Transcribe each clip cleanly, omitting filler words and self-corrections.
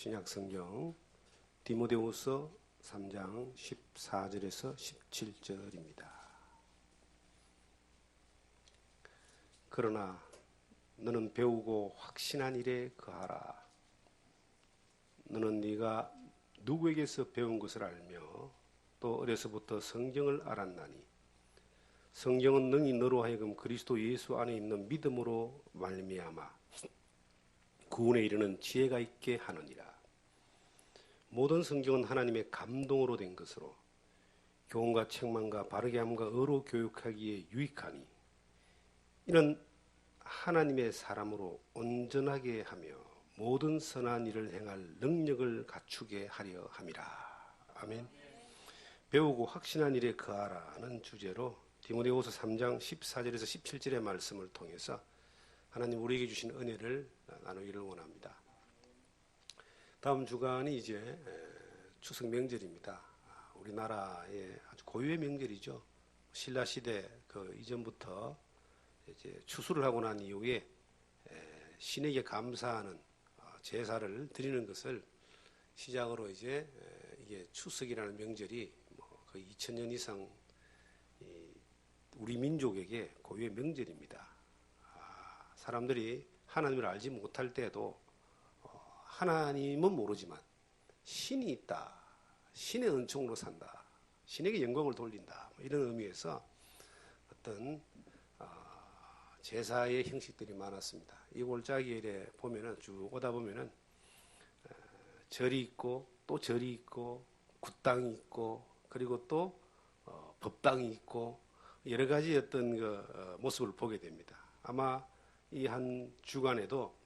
신약성경 디모데후서 3장 14절에서 17절입니다. 그러나 너는 배우고 확신한 일에 거하라. 너는 네가 누구에게서 배운 것을 알며 또 어려서부터 성경을 알았나니 성경은 능히 너로 하여금 그리스도 예수 안에 있는 믿음으로 말미암아 구원에 이르는 지혜가 있게 하느니라. 모든 성경은 하나님의 감동으로 된 것으로 교훈과 책망과 바르게 함과 의로 교육하기에 유익하니 이는 하나님의 사람으로 온전하게 하며 모든 선한 일을 행할 능력을 갖추게 하려 함이라. 아멘. 배우고 확신한 일에 거하라는 주제로 디모데후서 3장 14절에서 17절의 말씀을 통해서 하나님 우리에게 주신 은혜를 나누기를 원합니다. 다음 주간이 이제 추석 명절입니다. 우리나라의 아주 고유의 명절이죠. 신라 시대 그 이전부터 이제 추수를 하고 난 이후에 신에게 감사하는 제사를 드리는 것을 시작으로 이제 이게 추석이라는 명절이 거의 2000년 이상 우리 민족에게 고유의 명절입니다. 사람들이 하나님을 알지 못할 때에도 하나님은 모르지만 신이 있다, 신의 은총으로 산다, 신에게 영광을 돌린다, 이런 의미에서 어떤 제사의 형식들이 많았습니다. 이 골짜기에 보면은 쭉 오다 보면은 절이 있고 또 절이 있고 굿당이 있고 그리고 또 법당이 있고 여러 가지 어떤 그 모습을 보게 됩니다. 아마 이 한 주간에도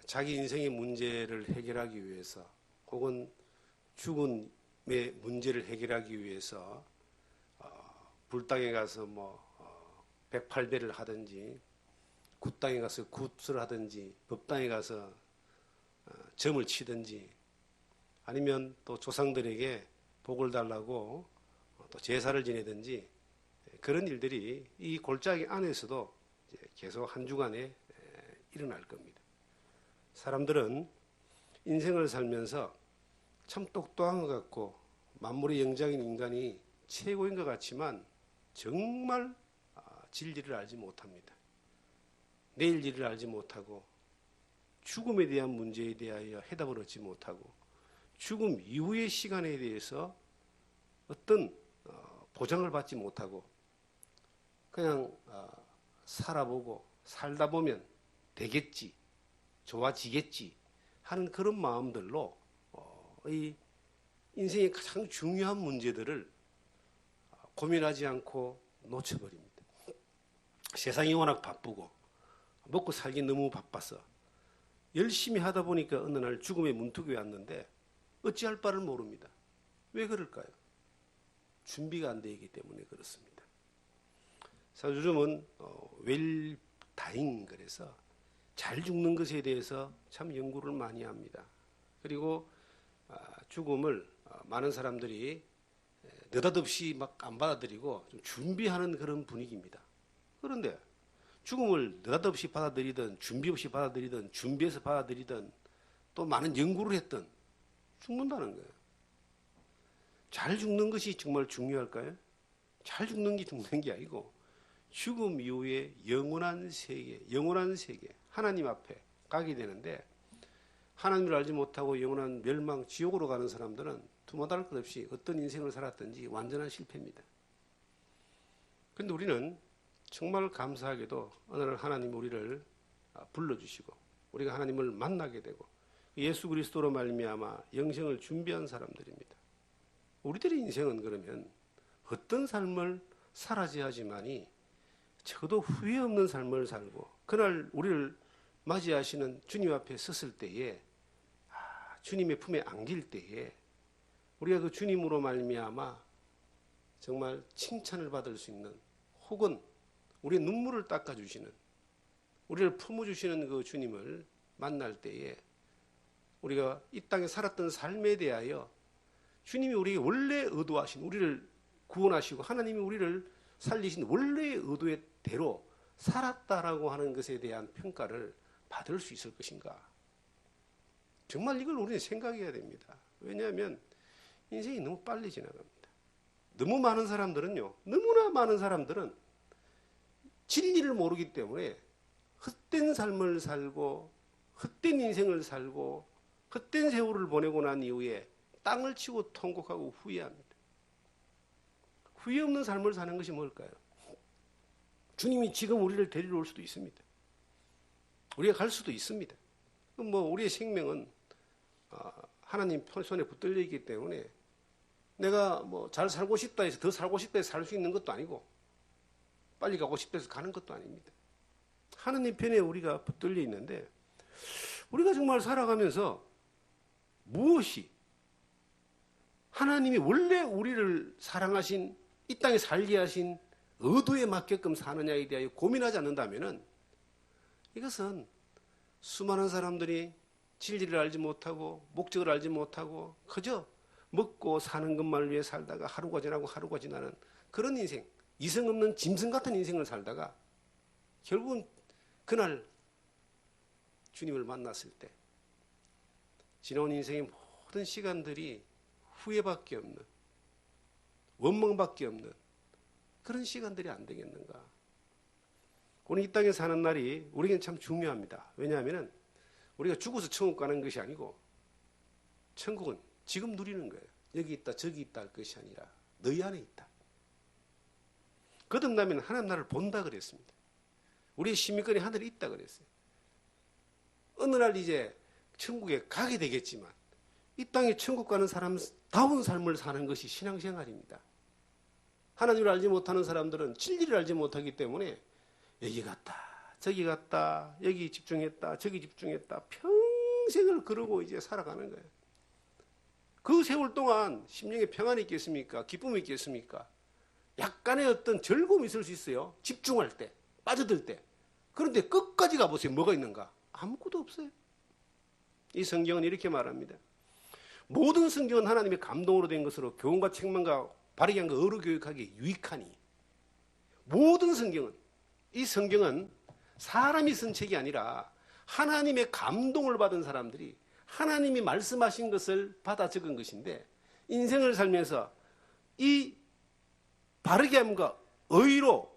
자기 인생의 문제를 해결하기 위해서 혹은 죽음의 문제를 해결하기 위해서 불당에 가서 108배를 하든지 굿당에 가서 굿을 하든지 법당에 가서 점을 치든지 아니면 또 조상들에게 복을 달라고 또 제사를 지내든지 그런 일들이 이 골짜기 안에서도 계속 한 주간에 일어날 겁니다. 사람들은 인생을 살면서 참 똑똑한 것 같고 만물의 영장인 인간이 최고인 것 같지만 정말 진리를 알지 못합니다. 내일 일을 알지 못하고 죽음에 대한 문제에 대하여 해답을 얻지 못하고 죽음 이후의 시간에 대해서 어떤 보장을 받지 못하고 그냥 살아보고 살다 보면 되겠지, 좋아지겠지 하는 그런 마음들로 이 인생의 가장 중요한 문제들을 고민하지 않고 놓쳐버립니다. 세상이 워낙 바쁘고 먹고 살기 너무 바빠서 열심히 하다 보니까 어느 날 죽음의 문턱에 왔는데 어찌할 바를 모릅니다. 왜 그럴까요? 준비가 안 되기 때문에 그렇습니다. 그래서 요즘은 웰다잉 그래서 잘 죽는 것에 대해서 참 연구를 많이 합니다. 그리고 죽음을 많은 사람들이 느닷없이 막 안 받아들이고 좀 준비하는 그런 분위기입니다. 그런데 죽음을 느닷없이 받아들이든 준비 없이 받아들이든 준비해서 받아들이든 또 많은 연구를 했든 죽는다는 거예요. 잘 죽는 것이 정말 중요할까요? 잘 죽는 게 중요한 게 아니고 죽음 이후에 영원한 세계, 하나님 앞에 가게 되는데 하나님을 알지 못하고 영원한 멸망, 지옥으로 가는 사람들은 두말할 것 없이 어떤 인생을 살았든지 완전한 실패입니다. 그런데 우리는 정말 감사하게도 어느 날 하나님 우리를 불러주시고 우리가 하나님을 만나게 되고 예수 그리스도로 말미암아 영생을 준비한 사람들입니다. 우리들의 인생은 그러면 어떤 삶을 살아야지만이 적어도 후회 없는 삶을 살고 그날 우리를 맞이하시는 주님 앞에 섰을 때에 주님의 품에 안길 때에 우리가 그 주님으로 말미암아 정말 칭찬을 받을 수 있는 혹은 우리의 눈물을 닦아주시는 우리를 품어주시는 그 주님을 만날 때에 우리가 이 땅에 살았던 삶에 대하여 주님이 우리에게 원래 의도하신 우리를 구원하시고 하나님이 우리를 살리신 원래의 의도의 대로 살았다라고 하는 것에 대한 평가를 받을 수 있을 것인가? 정말 이걸 우리는 생각해야 됩니다. 왜냐하면 인생이 너무 빨리 지나갑니다. 너무 많은 사람들은요, 너무나 많은 사람들은 진리를 모르기 때문에 헛된 삶을 살고 헛된 인생을 살고 헛된 세월을 보내고 난 이후에 땅을 치고 통곡하고 후회합니다. 후회 없는 삶을 사는 것이 뭘까요? 주님이 지금 우리를 데리러 올 수도 있습니다. 우리가 갈 수도 있습니다. 뭐 우리의 생명은 하나님 손에 붙들려 있기 때문에 내가 뭐 잘 살고 싶다 해서 더 살고 싶다 해서 살 수 있는 것도 아니고 빨리 가고 싶다 해서 가는 것도 아닙니다. 하나님 편에 우리가 붙들려 있는데 우리가 정말 살아가면서 무엇이 하나님이 원래 우리를 사랑하신 이 땅에 살게 하신 의도에 맞게끔 사느냐에 대하여 고민하지 않는다면 이것은 수많은 사람들이 진리를 알지 못하고 목적을 알지 못하고 그저 먹고 사는 것만을 위해 살다가 하루가 지나고 하루가 지나는 그런 인생, 이성 없는 짐승 같은 인생을 살다가 결국은 그날 주님을 만났을 때 지나온 인생의 모든 시간들이 후회밖에 없는, 원망밖에 없는 그런 시간들이 안 되겠는가. 오늘 이 땅에 사는 날이 우리에게는 참 중요합니다. 왜냐하면 우리가 죽어서 천국 가는 것이 아니고 천국은 지금 누리는 거예요. 여기 있다 저기 있다 할 것이 아니라 너희 안에 있다. 거듭나면 하나님 나라를 본다 그랬습니다. 우리의 시민권이 하늘에 있다 그랬어요. 어느 날 이제 천국에 가게 되겠지만 이 땅에 천국 가는 사람다운 삶을 사는 것이 신앙생활입니다. 하나님을 알지 못하는 사람들은 진리를 알지 못하기 때문에 여기 갔다 저기 갔다 여기 집중했다 저기 집중했다 평생을 그러고 이제 살아가는 거예요. 그 세월 동안 심령에 평안이 있겠습니까? 기쁨이 있겠습니까? 약간의 어떤 즐거움이 있을 수 있어요. 집중할 때, 빠져들 때. 그런데 끝까지 가보세요. 뭐가 있는가? 아무것도 없어요. 이 성경은 이렇게 말합니다. 모든 성경은 하나님의 감동으로 된 것으로 교훈과 책망과 바르게 한 거 어루 교육하기에 유익하니 모든 성경은 이 성경은 사람이 쓴 책이 아니라 하나님의 감동을 받은 사람들이 하나님이 말씀하신 것을 받아 적은 것인데 인생을 살면서 이 바르게 함과 의로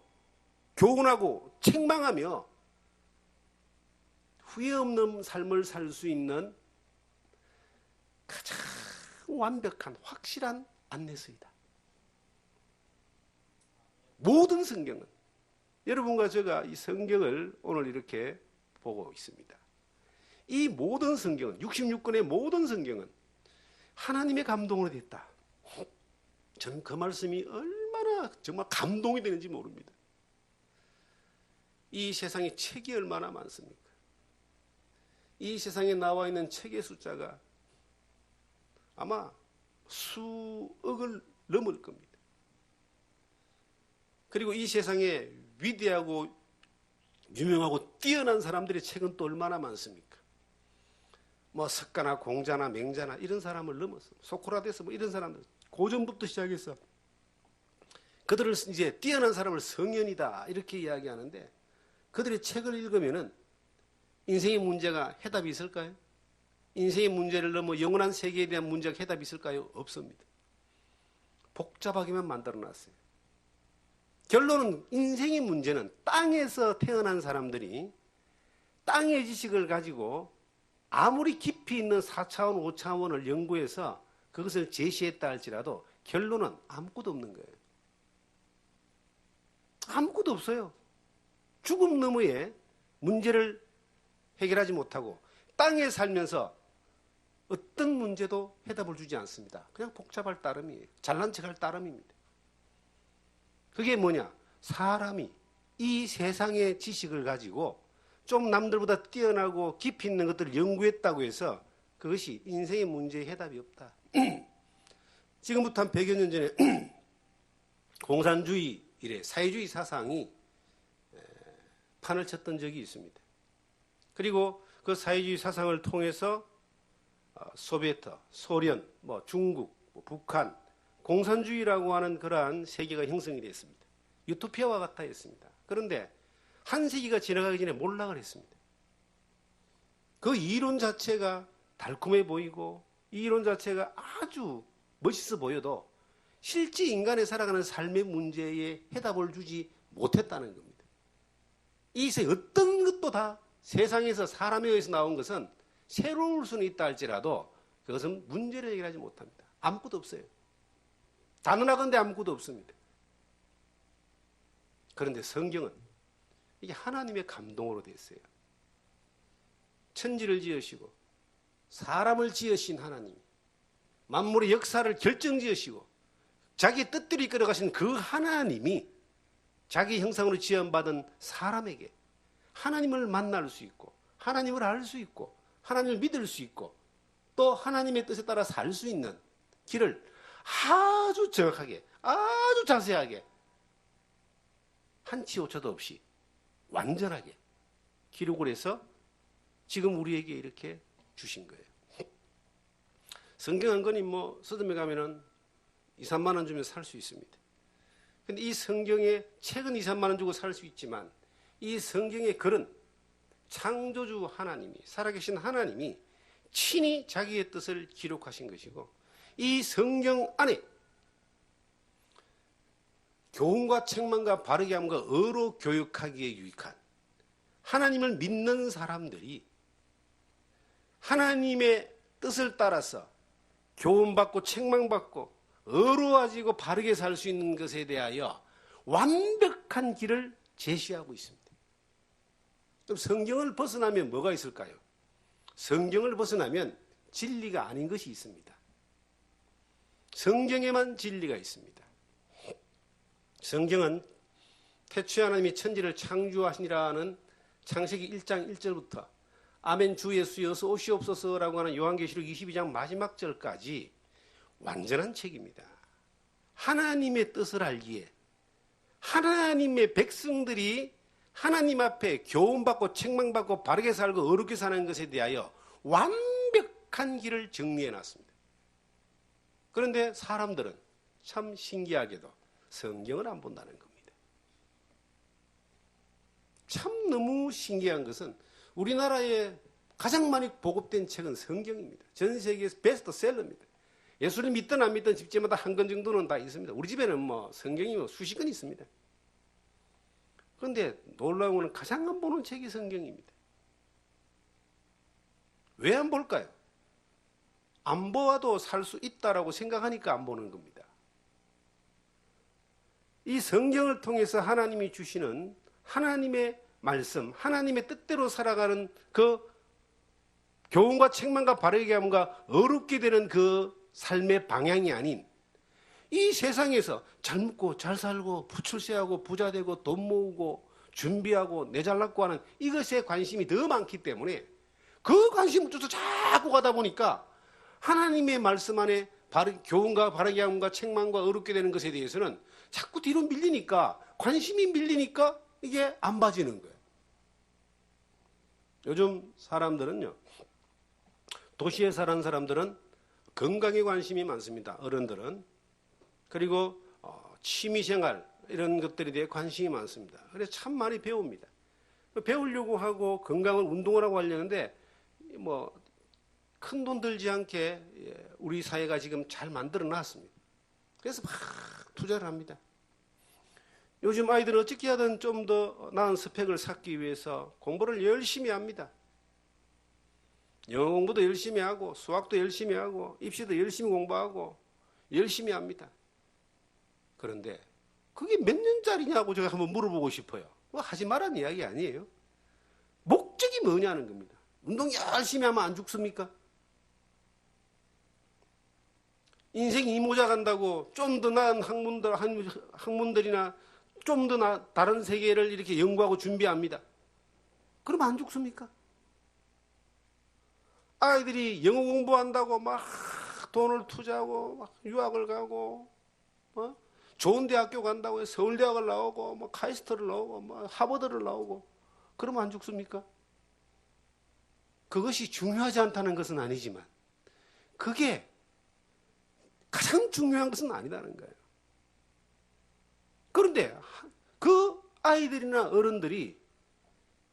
교훈하고 책망하며 후회 없는 삶을 살 수 있는 가장 완벽한 확실한 안내서이다. 모든 성경은 여러분과 제가 이 성경을 오늘 이렇게 보고 있습니다. 이 모든 성경은 66권의 모든 성경은 하나님의 감동으로 됐다. 저는 그 말씀이 얼마나 정말 감동이 되는지 모릅니다. 이 세상에 책이 얼마나 많습니까? 이 세상에 나와 있는 책의 숫자가 아마 수억을 넘을 겁니다. 그리고 이 세상에 위대하고 유명하고 뛰어난 사람들의 책은 또 얼마나 많습니까? 뭐 석가나 공자나 맹자나 이런 사람을 넘어서 소크라테스 뭐 이런 사람들 고전부터 시작해서 그들을 이제 뛰어난 사람을 성현이다 이렇게 이야기하는데 그들의 책을 읽으면은 인생의 문제가 해답이 있을까요? 인생의 문제를 넘어 영원한 세계에 대한 문제가 해답이 있을까요? 없습니다. 복잡하게만 만들어놨어요. 결론은 인생의 문제는 땅에서 태어난 사람들이 땅의 지식을 가지고 아무리 깊이 있는 4차원, 5차원을 연구해서 그것을 제시했다 할지라도 결론은 아무것도 없는 거예요. 아무것도 없어요. 죽음 너머에 문제를 해결하지 못하고 땅에 살면서 어떤 문제도 해답을 주지 않습니다. 그냥 복잡할 따름이에요. 잘난 척할 따름입니다. 그게 뭐냐? 사람이 이 세상의 지식을 가지고 좀 남들보다 뛰어나고 깊이 있는 것들을 연구했다고 해서 그것이 인생의 문제의 해답이 없다. 지금부터 한 100여 년 전에 공산주의 이래 사회주의 사상이 판을 쳤던 적이 있습니다. 그리고 그 사회주의 사상을 통해서 소비에트, 소련, 중국, 북한, 공산주의라고 하는 그러한 세계가 형성이 됐습니다. 유토피아와 같아 했습니다. 그런데 한 세기가 지나가기 전에 몰락을 했습니다. 그 이론 자체가 달콤해 보이고 이 이론 자체가 아주 멋있어 보여도 실제 인간의 살아가는 삶의 문제에 해답을 주지 못했다는 겁니다. 이 어떤 것도 다 세상에서 사람에 의해서 나온 것은 새로울 수는 있다 할지라도 그것은 문제를 해결하지 못합니다. 아무것도 없어요. 단언하건대 아무것도 없습니다. 그런데 성경은 이게 하나님의 감동으로 됐어요. 천지를 지으시고 사람을 지으신 하나님, 만물의 역사를 결정지으시고 자기의 뜻대로 이끌어가신 그 하나님이 자기 형상으로 지음받은 사람에게 하나님을 만날 수 있고 하나님을 알 수 있고 하나님을 믿을 수 있고 또 하나님의 뜻에 따라 살 수 있는 길을 아주 정확하게 아주 자세하게 한치 오차도 없이 완전하게 기록을 해서 지금 우리에게 이렇게 주신 거예요. 성경 한 권이 뭐 서점에 가면은 2, 3만 원 주면 살 수 있습니다. 근데 이 성경의 책은 2, 3만 원 주고 살 수 있지만 이 성경의 글은 창조주 하나님이 살아계신 하나님이 친히 자기의 뜻을 기록하신 것이고 이 성경 안에 교훈과 책망과 바르게 함과 의로 교육하기에 유익한 하나님을 믿는 사람들이 하나님의 뜻을 따라서 교훈받고 책망받고 의로워지고 바르게 살 수 있는 것에 대하여 완벽한 길을 제시하고 있습니다. 그럼 성경을 벗어나면 뭐가 있을까요? 성경을 벗어나면 진리가 아닌 것이 있습니다. 성경에만 진리가 있습니다. 성경은 태초에 하나님이 천지를 창조하시니라는 창세기 1장 1절부터 아멘 주 예수 어서 오시옵소서라고 하는 요한계시록 22장 마지막 절까지 완전한 책입니다. 하나님의 뜻을 알기에 하나님의 백성들이 하나님 앞에 교훈받고 책망받고 바르게 살고 어렵게 사는 것에 대하여 완벽한 길을 정리해 놨습니다. 그런데 사람들은 참 신기하게도 성경을 안 본다는 겁니다. 참 너무 신기한 것은 우리나라에 가장 많이 보급된 책은 성경입니다. 전 세계에서 베스트셀러입니다. 예수를 믿든 안 믿든 집집마다 한 권 정도는 다 있습니다. 우리 집에는 뭐 성경이 수십 권 있습니다. 그런데 놀라운 것은 가장 안 보는 책이 성경입니다. 왜 안 볼까요? 안 보아도 살 수 있다라고 생각하니까 안 보는 겁니다. 이 성경을 통해서 하나님이 주시는 하나님의 말씀, 하나님의 뜻대로 살아가는 그 교훈과 책망과 바르게 함과 어렵게 되는 그 삶의 방향이 아닌 이 세상에서 잘 먹고 잘 살고 부출세하고 부자 되고 돈 모으고 준비하고 내 잘났고 하는 이것에 관심이 더 많기 때문에 그 관심을 쫓아 자꾸 가다 보니까 하나님의 말씀 안에 교훈과 바르게 함과 책망과 어렵게 되는 것에 대해서는 자꾸 뒤로 밀리니까 관심이 밀리니까 이게 안 봐지는 거예요. 요즘 사람들은요, 도시에 사는 사람들은 건강에 관심이 많습니다. 어른들은. 그리고 취미생활 이런 것들에 대해 관심이 많습니다. 그래서 참 많이 배웁니다. 배우려고 하고 건강을 운동을 하고 하려는데 뭐 큰 돈 들지 않게 우리 사회가 지금 잘 만들어 놨습니다. 그래서 막 투자를 합니다. 요즘 아이들은 어떻게 하든 좀 더 나은 스펙을 쌓기 위해서 공부를 열심히 합니다. 영어 공부도 열심히 하고 수학도 열심히 하고 입시도 열심히 공부하고 열심히 합니다. 그런데 그게 몇 년짜리냐고 제가 한번 물어보고 싶어요. 뭐 하지 말라는 이야기 아니에요. 목적이 뭐냐는 겁니다. 운동 열심히 하면 안 죽습니까? 인생 이모작 간다고 좀 더 나은 학문들이나 좀 더 다른 세계를 이렇게 연구하고 준비합니다. 그럼 안 죽습니까? 아이들이 영어 공부한다고 막 돈을 투자하고 막 유학을 가고 좋은 대학교 간다고 해서 서울대학을 나오고 뭐 카이스트를 나오고 뭐 하버드를 나오고 그러면 안 죽습니까? 그것이 중요하지 않다는 것은 아니지만 그게 가장 중요한 것은 아니다는 거예요. 그런데 그 아이들이나 어른들이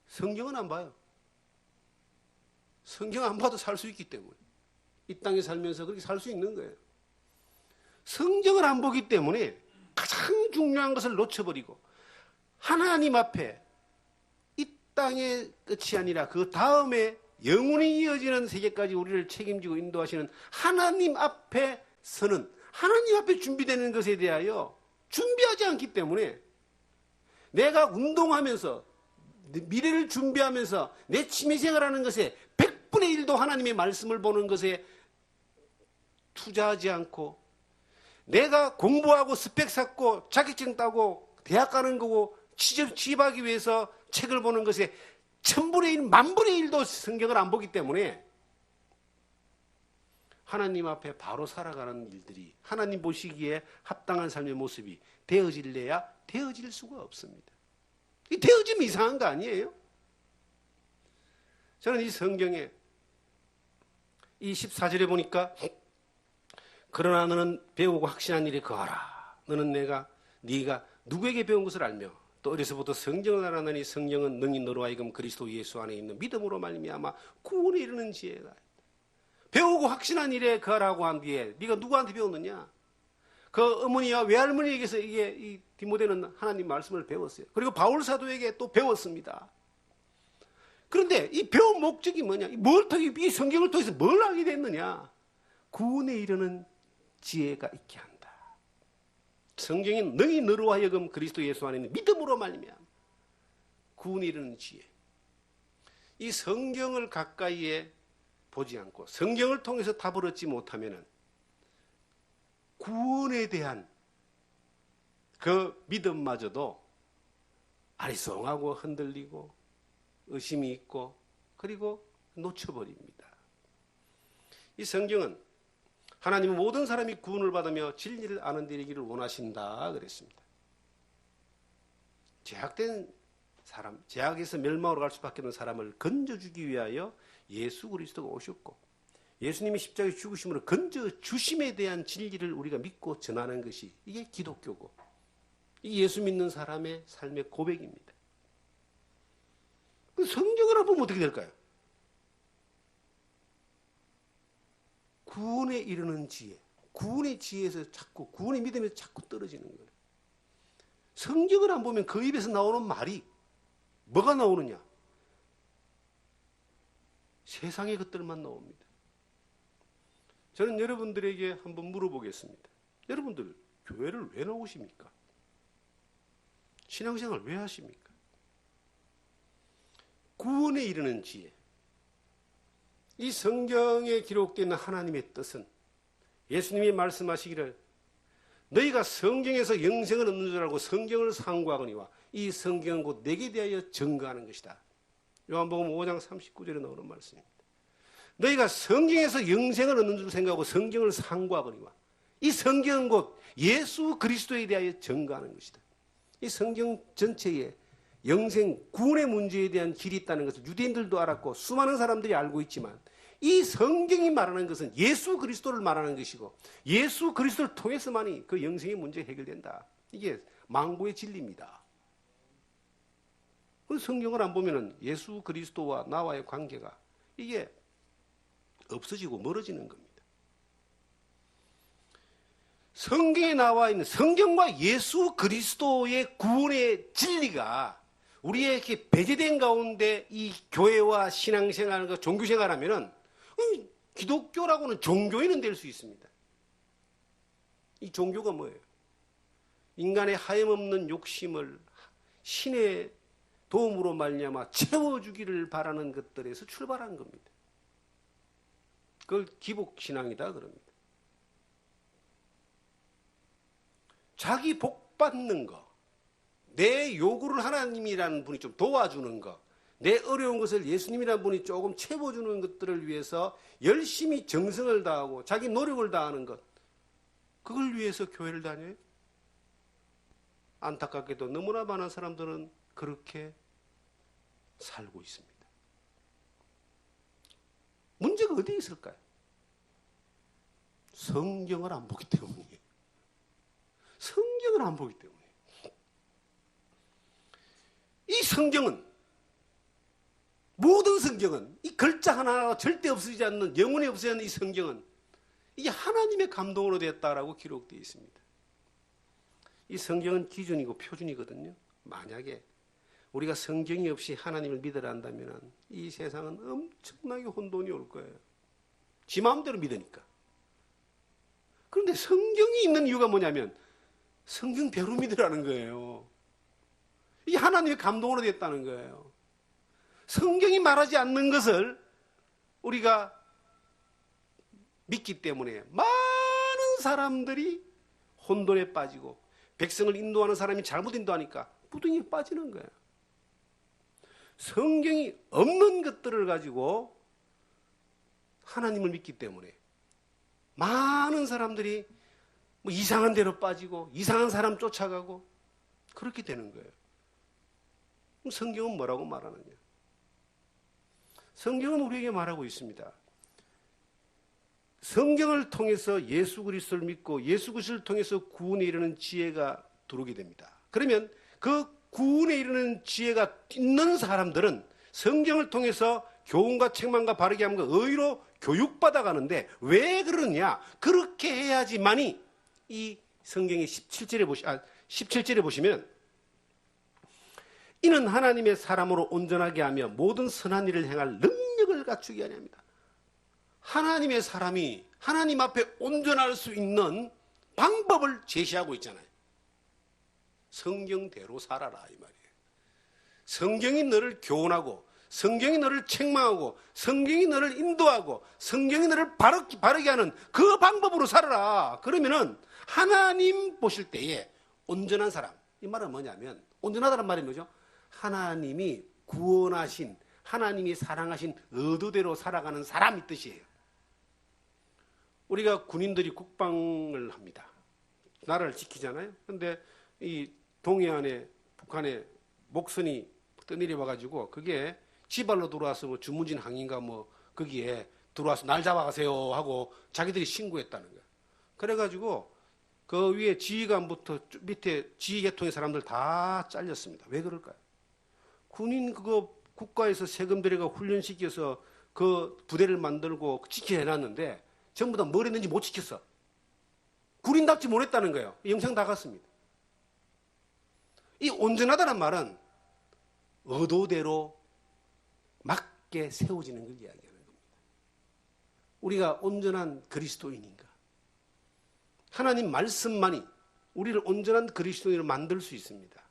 성경은 안 봐요. 성경 안 봐도 살 수 있기 때문에 이 땅에 살면서 그렇게 살 수 있는 거예요. 성경을 안 보기 때문에 가장 중요한 것을 놓쳐버리고 하나님 앞에 이 땅의 끝이 아니라 그 다음에 영원히 이어지는 세계까지 우리를 책임지고 인도하시는 하나님 앞에 서는, 하나님 앞에 준비되는 것에 대하여 준비하지 않기 때문에 내가 운동하면서 미래를 준비하면서 내 취미생활하는 것에 100분의 1도 하나님의 말씀을 보는 것에 투자하지 않고, 내가 공부하고 스펙 쌓고 자격증 따고 대학 가는 거고 취업하기 위해서 책을 보는 것에 1000분의 1, 10,000분의 1도 성경을 안 보기 때문에 하나님 앞에 바로 살아가는 일들이, 하나님 보시기에 합당한 삶의 모습이 되어질래야 되어질 수가 없습니다. 이 되어지면 이상한 거 아니에요? 저는 이 성경에 이 14절에 보니까 그러나 너는 배우고 확신한 일에 거하라. 너는 네가 누구에게 배운 것을 알며 또 어려서부터 성경을 알았나니 성경은 능히 너로 하여금 그리스도 예수 안에 있는 믿음으로 말미암아 구원에 이르는 지혜가 있다. 배우고 확신한 일에 거하라고 한 뒤에 네가 누구한테 배웠느냐? 그 어머니와 외할머니에게서 이 디모데는 하나님 말씀을 배웠어요. 그리고 바울 사도에게 또 배웠습니다. 그런데 이 배운 목적이 뭐냐? 이 성경을 통해서 뭘 알게 됐느냐? 구원에 이르는 지혜가 있게 한다. 성경이 능히 너로 하여금 그리스도 예수 안에 있는 믿음으로 말미암아 구원에 이르는 지혜. 이 성경을 가까이에 보지 않고 성경을 통해서 답을 얻지 못하면은 구원에 대한 그 믿음마저도 아리송하고 흔들리고 의심이 있고 그리고 놓쳐버립니다. 이 성경은 하나님은 모든 사람이 구원을 받으며 진리를 아는 데 이르기를 원하신다 그랬습니다. 제약된 사람, 제약에서 멸망으로 갈 수밖에 없는 사람을 건져주기 위하여 예수 그리스도가 오셨고 예수님이 십자가에 죽으심으로 건져주심에 대한 진리를 우리가 믿고 전하는 것이 이게 기독교고 이 예수 믿는 사람의 삶의 고백입니다. 성경을 안 보면 어떻게 될까요? 구원에 이르는 지혜, 구원의 지혜에서 자꾸, 구원의 믿음에서 자꾸 떨어지는 거예요. 성경을 안 보면 그 입에서 나오는 말이 뭐가 나오느냐? 세상의 것들만 나옵니다. 저는 여러분들에게 한번 물어보겠습니다. 여러분들 교회를 왜 나오십니까? 신앙생활 왜 하십니까? 구원에 이르는 지혜. 이 성경에 기록되어 있는 하나님의 뜻은 예수님이 말씀하시기를 너희가 성경에서 영생을 얻는 줄 알고 성경을 상고하거니와 이 성경은 곧 내게 대하여 증거하는 것이다. 요한복음 5장 39절에 나오는 말씀입니다. 너희가 성경에서 영생을 얻는 줄 생각하고 성경을 상고하거니와 이 성경은 곧 예수 그리스도에 대하여 증거하는 것이다. 이 성경 전체에 영생, 구원의 문제에 대한 길이 있다는 것을 유대인들도 알았고 수많은 사람들이 알고 있지만 이 성경이 말하는 것은 예수 그리스도를 말하는 것이고 예수 그리스도를 통해서만이 그 영생의 문제가 해결된다. 이게 만고의 진리입니다. 성경을 안 보면은 예수 그리스도와 나와의 관계가 이게 없어지고 멀어지는 겁니다. 성경에 나와 있는 성경과 예수 그리스도의 구원의 진리가 우리의 이렇게 배제된 가운데 이 교회와 신앙생활과 종교생활하면은 기독교라고는 종교인은 될 수 있습니다. 이 종교가 뭐예요? 인간의 하염없는 욕심을 신의 도움으로 말미암아 채워주기를 바라는 것들에서 출발한 겁니다. 그걸 기복신앙이다 그럽니다. 자기 복 받는 거, 내 요구를 하나님이라는 분이 좀 도와주는 거, 내 어려운 것을 예수님이라는 분이 조금 채워주는 것들을 위해서 열심히 정성을 다하고 자기 노력을 다하는 것, 그걸 위해서 교회를 다녀요? 안타깝게도 너무나 많은 사람들은 그렇게 살고 있습니다. 문제가 어디에 있을까요? 성경을 안 보기 때문이에요. 성경을 안 보기 때문에. 이 성경은 모든 성경은 이 글자 하나가 절대 없어지지 않는, 영원히 없어지지 않는 이 성경은 이게 하나님의 감동으로 됐다라고 기록되어 있습니다. 이 성경은 기준이고 표준이거든요. 만약에 우리가 성경이 없이 하나님을 믿으라 한다면 이 세상은 엄청나게 혼돈이 올 거예요. 지 마음대로 믿으니까. 그런데 성경이 있는 이유가 뭐냐면 성경대로 믿으라는 거예요. 이게 하나님의 감동으로 됐다는 거예요. 성경이 말하지 않는 것을 우리가 믿기 때문에 많은 사람들이 혼돈에 빠지고, 백성을 인도하는 사람이 잘못 인도하니까 무등에 빠지는 거예요. 성경이 없는 것들을 가지고 하나님을 믿기 때문에 많은 사람들이 뭐 이상한 데로 빠지고 이상한 사람 쫓아가고 그렇게 되는 거예요. 그럼 성경은 뭐라고 말하느냐? 성경은 우리에게 말하고 있습니다. 성경을 통해서 예수 그리스도를 믿고 예수 그리스도를 통해서 구원에 이르는 지혜가 들어오게 됩니다. 그러면 그 구원에 이르는 지혜가 있는 사람들은 성경을 통해서 교훈과 책망과 바르게 함과 의로 교육받아 가는데, 왜 그러느냐? 그렇게 해야지만이 이 성경의 17절에 보시면 이는 하나님의 사람으로 온전하게 하며 모든 선한 일을 행할 능력을 갖추게 하려 합니다. 하나님의 사람이 하나님 앞에 온전할 수 있는 방법을 제시하고 있잖아요. 성경대로 살아라 이 말이에요. 성경이 너를 교훈하고, 성경이 너를 책망하고, 성경이 너를 인도하고, 성경이 너를 바르게 하는 그 방법으로 살아라. 그러면은 하나님 보실 때에 온전한 사람, 이 말은 뭐냐면, 온전하다는 말이 뭐죠? 하나님이 구원하신, 하나님이 사랑하신 의도대로 살아가는 사람이 뜻이에요. 우리가 군인들이 국방을 합니다. 나라를 지키잖아요. 그런데 이 동해안에 북한에 목선이 떠내려와가지고 그게 지발로 들어와서 뭐 주문진 항인가 뭐 거기에 들어와서 날 잡아가세요 하고 자기들이 신고했다는 거예요. 그래가지고 그 위에 지휘관부터 밑에 지휘계통의 사람들 다 잘렸습니다. 왜 그럴까요? 군인 그거 국가에서 세금 들여가 훈련시켜서 그 부대를 만들고 지켜해놨는데 전부 다 뭘 했는지 못 지켰어. 군인답지 못했다는 거예요. 영상 다 갔습니다. 이 온전하다는 말은 의도대로 맞게 세워지는 걸 이야기하는 겁니다. 우리가 온전한 그리스도인인가? 하나님 말씀만이 우리를 온전한 그리스도인으로 만들 수 있습니다.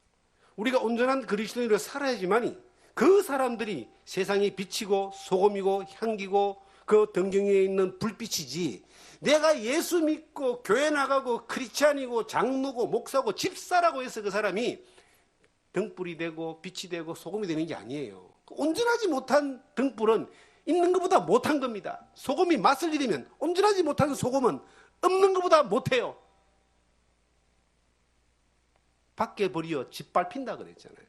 우리가 온전한 그리스도인으로 살아야지만이 그 사람들이 세상이 빛이고 소금이고 향기고 그 등경에 있는 불빛이지, 내가 예수 믿고 교회 나가고 크리스찬이고 장로고 목사고 집사라고 해서 그 사람이 등불이 되고 빛이 되고 소금이 되는 게 아니에요. 온전하지 못한 등불은 있는 것보다 못한 겁니다. 소금이 맛을 들이면 온전하지 못한 소금은 없는 것보다 못해요. 밖에 버려 짓밟힌다 그랬잖아요.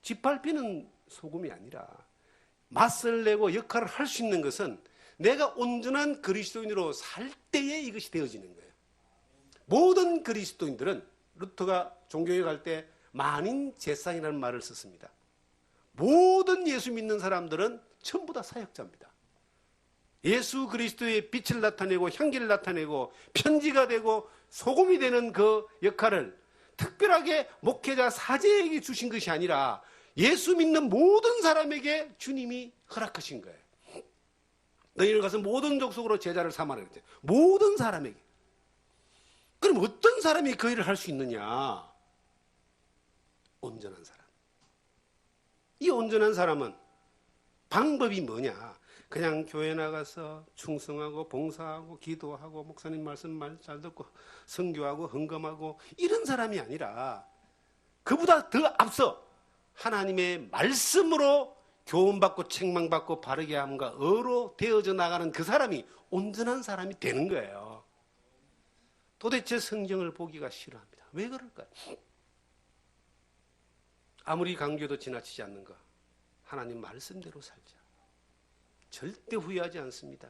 짓밟히는 소금이 아니라 맛을 내고 역할을 할 수 있는 것은 내가 온전한 그리스도인으로 살 때에 이것이 되어지는 거예요. 모든 그리스도인들은, 루터가 종교에 갈 때 만인 제사장이라는 말을 썼습니다. 모든 예수 믿는 사람들은 전부 다 사역자입니다. 예수 그리스도의 빛을 나타내고 향기를 나타내고 편지가 되고 소금이 되는 그 역할을 특별하게 목회자 사제에게 주신 것이 아니라 예수 믿는 모든 사람에게 주님이 허락하신 거예요. 너희는 가서 모든 족속으로 제자를 삼아라 그랬죠. 모든 사람에게. 그럼 어떤 사람이 그 일을 할 수 있느냐? 온전한 사람. 이 온전한 사람은 방법이 뭐냐? 그냥 교회 나가서 충성하고 봉사하고 기도하고 목사님 말씀 말 잘 듣고 선교하고 헌금하고 이런 사람이 아니라 그보다 더 앞서 하나님의 말씀으로 교훈받고 책망받고 바르게 함과 의로 되어져 나가는 그 사람이 온전한 사람이 되는 거예요. 도대체 성경을 보기가 싫어합니다. 왜 그럴까요? 아무리 강조해도 지나치지 않는 것. 하나님 말씀대로 살자. 절대 후회하지 않습니다.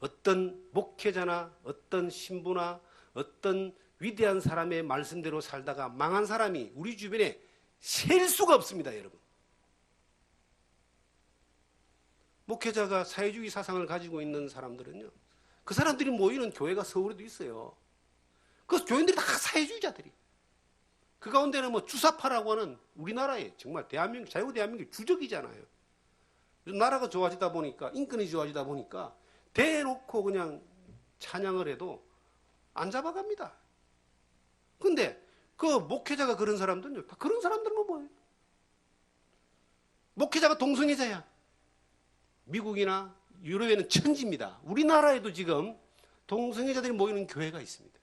어떤 목회자나 어떤 신부나 어떤 위대한 사람의 말씀대로 살다가 망한 사람이 우리 주변에 셀 수가 없습니다, 여러분. 목회자가 사회주의 사상을 가지고 있는 사람들은요, 그 사람들이 모이는 교회가 서울에도 있어요. 그 교인들이 다 사회주의자들이. 그 가운데는 뭐 주사파라고 하는 우리나라의 정말 대한민국, 자유 대한민국 주적이잖아요. 나라가 좋아지다 보니까, 인권이 좋아지다 보니까 대놓고 그냥 찬양을 해도 안 잡아갑니다. 근데 그 목회자가 그런 사람들은요, 다 그런 사람들은 뭐예요? 목회자가 동성애자야. 미국이나 유럽에는 천지입니다. 우리나라에도 지금 동성애자들이 모이는 교회가 있습니다.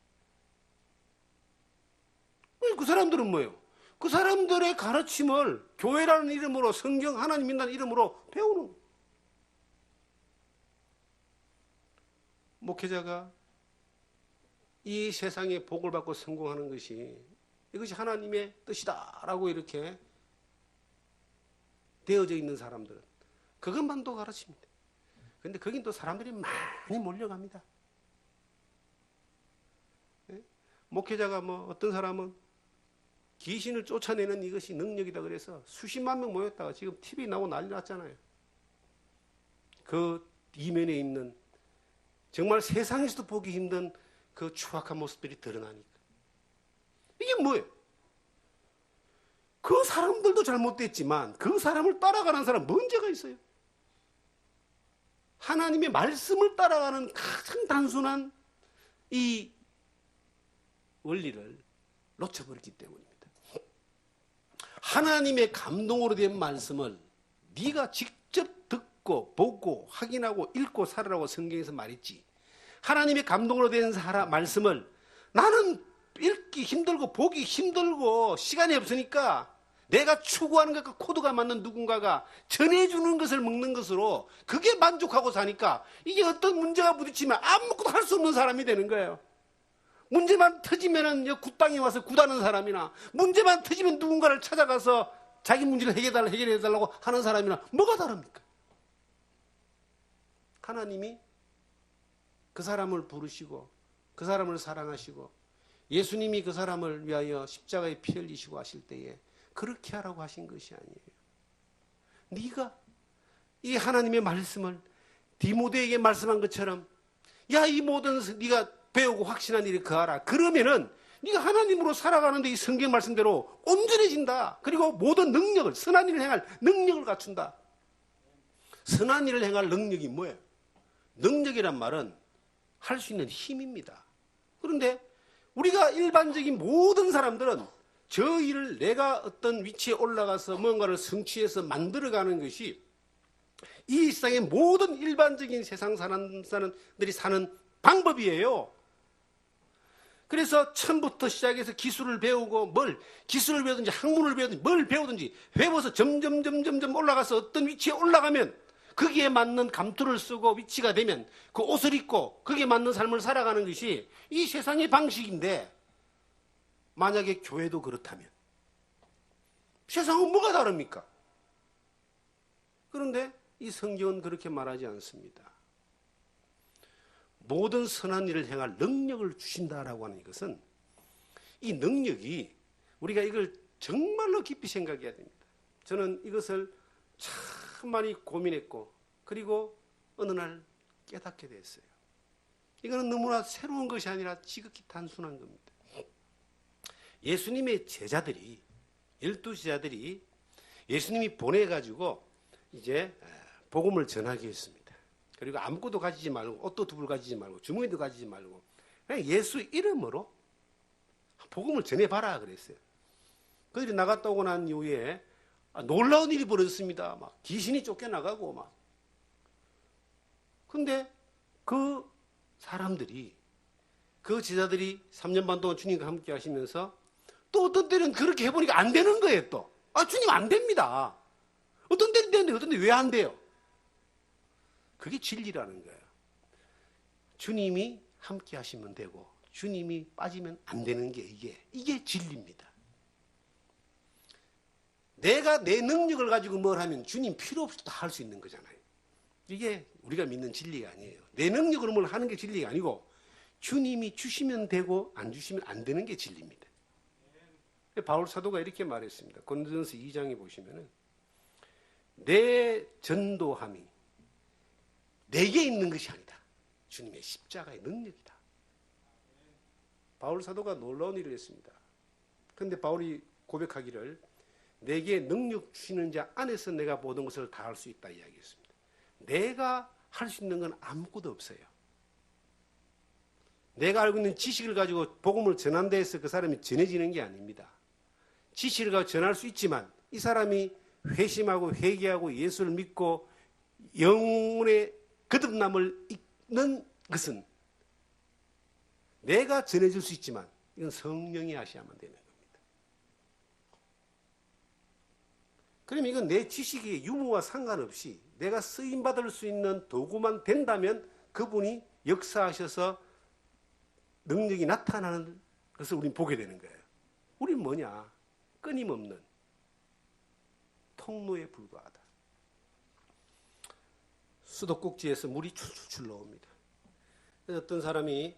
그 사람들은 뭐예요? 그 사람들의 가르침을 교회라는 이름으로, 성경 하나님 믿는다는 이름으로 배우는 거예요. 목회자가 이 세상에 복을 받고 성공하는 것이, 이것이 하나님의 뜻이다라고 이렇게 되어져 있는 사람들은 그것만도 가르칩니다. 그런데 거긴 또 사람들이 많이 몰려갑니다. 목회자가 뭐 어떤 사람은 귀신을 쫓아내는 이것이 능력이다 그래서 수십만 명 모였다가 지금 TV 나오고 난리 났잖아요. 그 이면에 있는 정말 세상에서도 보기 힘든 그 추악한 모습들이 드러나니까. 이게 뭐예요? 그 사람들도 잘못됐지만 그 사람을 따라가는 사람 문제가 있어요. 하나님의 말씀을 따라가는 가장 단순한 이 원리를 놓쳐버렸기 때문입니다. 하나님의 감동으로 된 말씀을 네가 직접 듣고 보고 확인하고 읽고 살으라고 성경에서 말했지. 하나님의 감동으로 된 말씀을 나는 읽기 힘들고 보기 힘들고 시간이 없으니까 내가 추구하는 것과 코드가 맞는 누군가가 전해주는 것을 먹는 것으로 그게 만족하고 사니까 이게 어떤 문제가 부딪히면 아무것도 할 수 없는 사람이 되는 거예요. 문제만 터지면은 굿땅에 와서 굿하는 사람이나, 문제만 터지면 누군가를 찾아가서 자기 문제를 해결해달라고 하는 사람이나 뭐가 다릅니까? 하나님이 그 사람을 부르시고 그 사람을 사랑하시고 예수님이 그 사람을 위하여 십자가에 피 흘리시고 하실 때에 그렇게 하라고 하신 것이 아니에요. 네가 이 하나님의 말씀을 디모데에게 말씀한 것처럼, 야, 이 모든 네가 배우고 확신한 일이 그하라. 그러면은 네가 하나님으로 살아가는데 이 성경 말씀대로 온전해진다. 그리고 모든 능력을, 선한 일을 행할 능력을 갖춘다. 선한 일을 행할 능력이 뭐예요? 능력이란 말은 할 수 있는 힘입니다. 그런데 우리가 일반적인 모든 사람들은 저 일을 내가 어떤 위치에 올라가서 뭔가를 성취해서 만들어가는 것이 이 세상의 모든 일반적인 세상 사람들이 사는 방법이에요. 그래서 처음부터 시작해서 기술을 배우고 기술을 배우든지 학문을 배우든지 뭘 배우든지 배워서 점점 올라가서 어떤 위치에 올라가면 거기에 맞는 감투를 쓰고 위치가 되면 그 옷을 입고 거기에 맞는 삶을 살아가는 것이 이 세상의 방식인데, 만약에 교회도 그렇다면 세상은 뭐가 다릅니까? 그런데 이 성경은 그렇게 말하지 않습니다. 모든 선한 일을 행할 능력을 주신다라고 하는 것은, 이 능력이 우리가 이걸 정말로 깊이 생각해야 됩니다. 저는 이것을 참 많이 고민했고, 그리고 어느 날 깨닫게 됐어요. 이거는 너무나 새로운 것이 아니라 지극히 단순한 겁니다. 예수님의 제자들이, 12제자들이 예수님이 보내가지고 이제 복음을 전하게 했습니다. 그리고 아무것도 가지지 말고, 옷도 두 벌 가지지 말고, 주머니도 가지지 말고, 그냥 예수 이름으로 복음을 전해봐라 그랬어요. 그들이 나갔다 오고 난 이후에 놀라운 일이 벌어졌습니다. 막 귀신이 쫓겨나가고 막. 근데 그 사람들이, 그 제자들이 3년 반 동안 주님과 함께 하시면서 또 어떤 때는 그렇게 해보니까 안 되는 거예요. 또 주님 안 됩니다. 어떤 때는 되는데 어떤 때 왜 안 돼요? 그게 진리라는 거예요. 주님이 함께 하시면 되고 주님이 빠지면 안 되는 게 이게 진리입니다. 내가 내 능력을 가지고 뭘 하면 주님 필요 없이 다 할 수 있는 거잖아요. 이게 우리가 믿는 진리가 아니에요. 내 능력으로 뭘 하는 게 진리가 아니고 주님이 주시면 되고 안 주시면 안 되는 게 진리입니다. 바울 사도가 이렇게 말했습니다. 고린도전서 2장에 보시면은 내 전도함이 내게 있는 것이 아니다. 주님의 십자가의 능력이다. 바울 사도가 놀라운 일을 했습니다. 그런데 바울이 고백하기를 내게 능력 주시는 자 안에서 내가 모든 것을 다 할 수 있다 이야기했습니다. 내가 할 수 있는 건 아무것도 없어요. 내가 알고 있는 지식을 가지고 복음을 전한다 해서 그 사람이 전해지는 게 아닙니다. 지식을 가지고 전할 수 있지만 이 사람이 회심하고 회개하고 예수를 믿고 영혼의 거듭남을 잇는 것은 내가 전해줄 수 있지만 이건 성령이 하셔야만 되는 겁니다. 그럼 이건 내 지식의 유무와 상관없이 내가 쓰임받을 수 있는 도구만 된다면 그분이 역사하셔서 능력이 나타나는 것을 우리는 보게 되는 거예요. 우리는 뭐냐? 끊임없는 통로에 불과하다. 수도꼭지에서 물이 출출 나옵니다. 어떤 사람이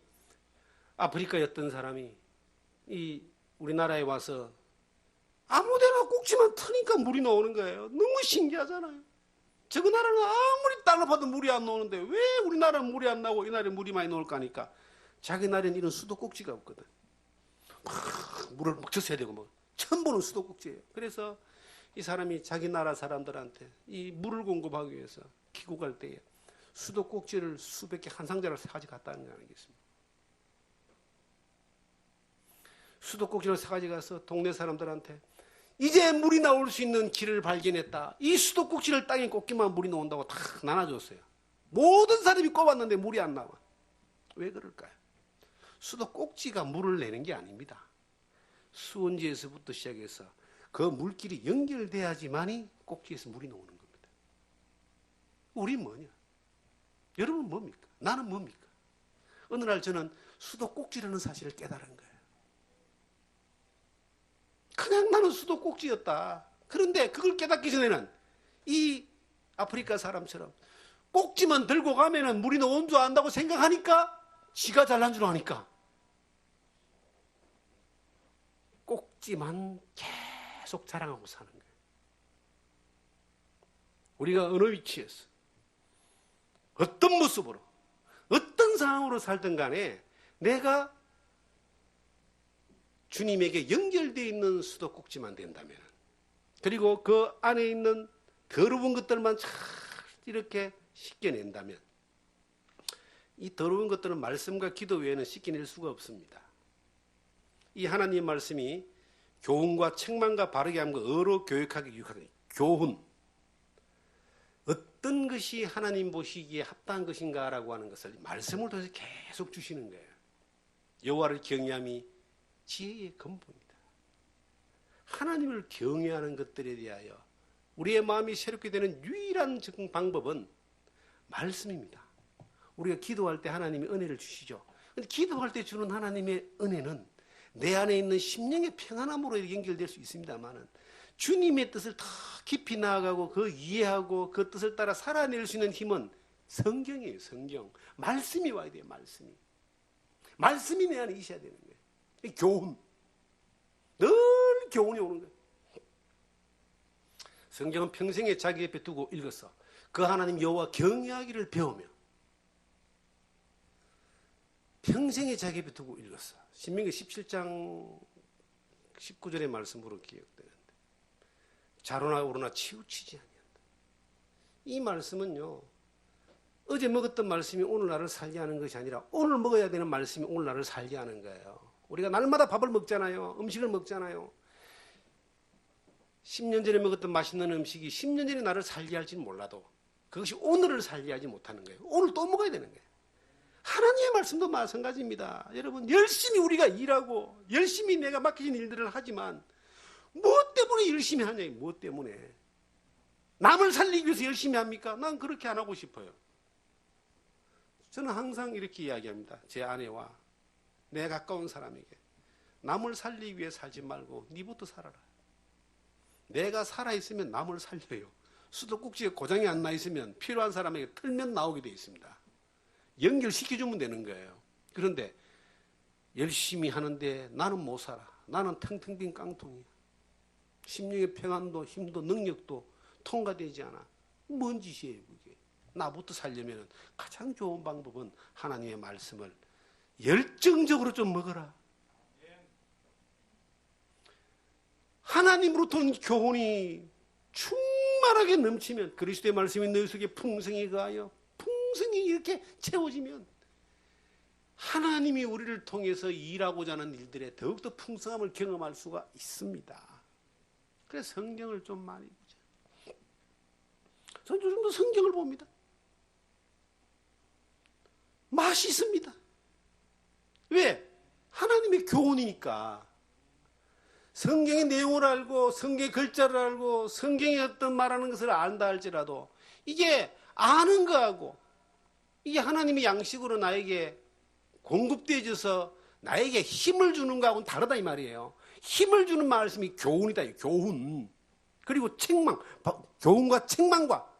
아프리카의 어떤 사람이 이 우리나라에 와서 아무데나 꼭지만 트니까 물이 나오는 거예요. 너무 신기하잖아요. 저 나라는 아무리 땅을 파도 물이 안 나오는데 왜 우리나라는 물이 안 나오고 이 나라에 물이 많이 나올까 하니까 자기 나라에는 이런 수도꼭지가 없거든. 막 물을 막 줬어야 되고 뭐 처음 보는 수도꼭지예요. 그래서 이 사람이 자기 나라 사람들한테 이 물을 공급하기 위해서 귀국할 때에 수도꼭지를 수백 개 한 상자를 가져갔다는 거 아니겠습니까? 수도꼭지를 가져가서 동네 사람들한테 이제 물이 나올 수 있는 길을 발견했다. 이 수도꼭지를 땅에 꽂기만 물이 나온다고 다 나눠줬어요. 모든 사람이 꼽았는데 물이 안 나와. 왜 그럴까요? 수도꼭지가 물을 내는 게 아닙니다. 수원지에서부터 시작해서 그 물길이 연결돼야지만이 꼭지에서 물이 나오는 겁니다. 우리 뭐냐? 여러분 뭡니까? 나는 뭡니까? 어느 날 저는 수도꼭지라는 사실을 깨달은 거예요. 그냥 나는 수도꼭지였다. 그런데 그걸 깨닫기 전에는 이 아프리카 사람처럼 꼭지만 들고 가면은 물이 나온 줄 안다고 생각하니까 지가 잘난 줄 아니까 꼭지만 계속 자랑하고 사는 거예요. 우리가 어느 위치에서 어떤 모습으로 어떤 상황으로 살든 간에 내가 주님에게 연결되어 있는 수도꼭지만 된다면 그리고 그 안에 있는 더러운 것들만 잘 이렇게 씻겨낸다면 이 더러운 것들은 말씀과 기도 외에는 씻겨낼 수가 없습니다. 이 하나님의 말씀이 교훈과 책망과 바르게 함과 의로 교육하게 유익하게 교훈 어떤 것이 하나님 보시기에 합당한 것인가라고 하는 것을 말씀을 통해서 계속 주시는 거예요. 여호와를 경외함이 지혜의 근본이다. 하나님을 경외하는 것들에 대하여 우리의 마음이 새롭게 되는 유일한 방법은 말씀입니다. 우리가 기도할 때 하나님이 은혜를 주시죠. 근데 기도할 때 주는 하나님의 은혜는 내 안에 있는 심령의 평안함으로 연결될 수 있습니다만은 주님의 뜻을 더 깊이 나아가고 그 이해하고 그 뜻을 따라 살아낼 수 있는 힘은 성경이에요. 성경. 말씀이 와야 돼요. 말씀이. 말씀이 내 안에 있어야 되는 거예요. 교훈. 늘 교훈이 오는 거예요. 성경은 평생에 자기 옆에 두고 읽었어. 그 하나님 여호와 경외하기를 배우며 평생에 자기 옆에 두고 읽었어. 신명기 17장 19절의 말씀으로 기억되는데 좌로나 우로나 치우치지 아니한다. 이 말씀은요. 어제 먹었던 말씀이 오늘 나를 살게 하는 것이 아니라 오늘 먹어야 되는 말씀이 오늘 나를 살게 하는 거예요. 우리가 날마다 밥을 먹잖아요. 음식을 먹잖아요. 10년 전에 먹었던 맛있는 음식이 10년 전에 나를 살게 할지는 몰라도 그것이 오늘을 살게 하지 못하는 거예요. 오늘 또 먹어야 되는 거예요. 하나님의 말씀도 마찬가지입니다. 여러분 열심히 우리가 일하고 열심히 내가 맡겨진 일들을 하지만 무엇 때문에 열심히 하냐? 무엇 때문에? 남을 살리기 위해서 열심히 합니까? 난 그렇게 안 하고 싶어요. 저는 항상 이렇게 이야기합니다. 제 아내와 내 가까운 사람에게 남을 살리기 위해 살지 말고 니부터 살아라. 내가 살아있으면 남을 살려요. 수도꼭지에 고장이 안 나 있으면 필요한 사람에게 틀면 나오게 돼 있습니다. 연결시켜주면 되는 거예요. 그런데 열심히 하는데 나는 못 살아. 나는 텅텅 빈 깡통이야. 심령의 평안도 힘도 능력도 통과되지 않아. 뭔 짓이에요 그게. 나부터 살려면 가장 좋은 방법은 하나님의 말씀을 열정적으로 좀 먹어라. 하나님으로부터 온 교훈이 충만하게 넘치면, 그리스도의 말씀이 너희 속에 풍성히 가하여 풍성히 이렇게 채워지면 하나님이 우리를 통해서 일하고자 하는 일들에 더욱더 풍성함을 경험할 수가 있습니다. 그래서 성경을 좀 많이 보자. 저는 요즘도 성경을 봅니다. 맛이 있습니다. 왜? 하나님의 교훈이니까. 성경의 내용을 알고 성경의 글자를 알고 성경이 어떤 말하는 것을 안다 할지라도 이게 아는 거하고 이게 하나님의 양식으로 나에게 공급되어져서 나에게 힘을 주는 거하고는 다르다 이 말이에요. 힘을 주는 말씀이 교훈이다. 교훈. 그리고 책망. 교훈과 책망과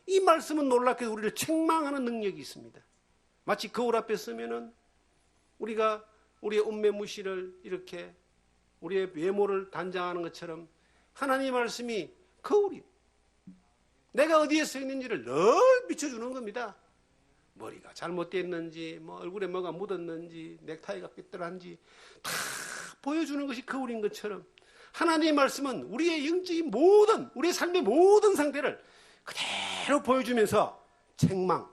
이 말씀은 놀랍게도 우리를 책망하는 능력이 있습니다. 마치 거울 앞에 서면은 우리가 우리의 옷매무시를 이렇게 우리의 외모를 단장하는 것처럼 하나님의 말씀이 거울이 내가 어디에 서 있는지를 늘 비춰주는 겁니다. 머리가 잘못됐는지 뭐 얼굴에 뭐가 묻었는지 넥타이가 삐뚤한지 다 보여주는 것이 거울인 것처럼 하나님의 말씀은 우리의 영적인 모든 우리의 삶의 모든 상태를 그대로 보여주면서 책망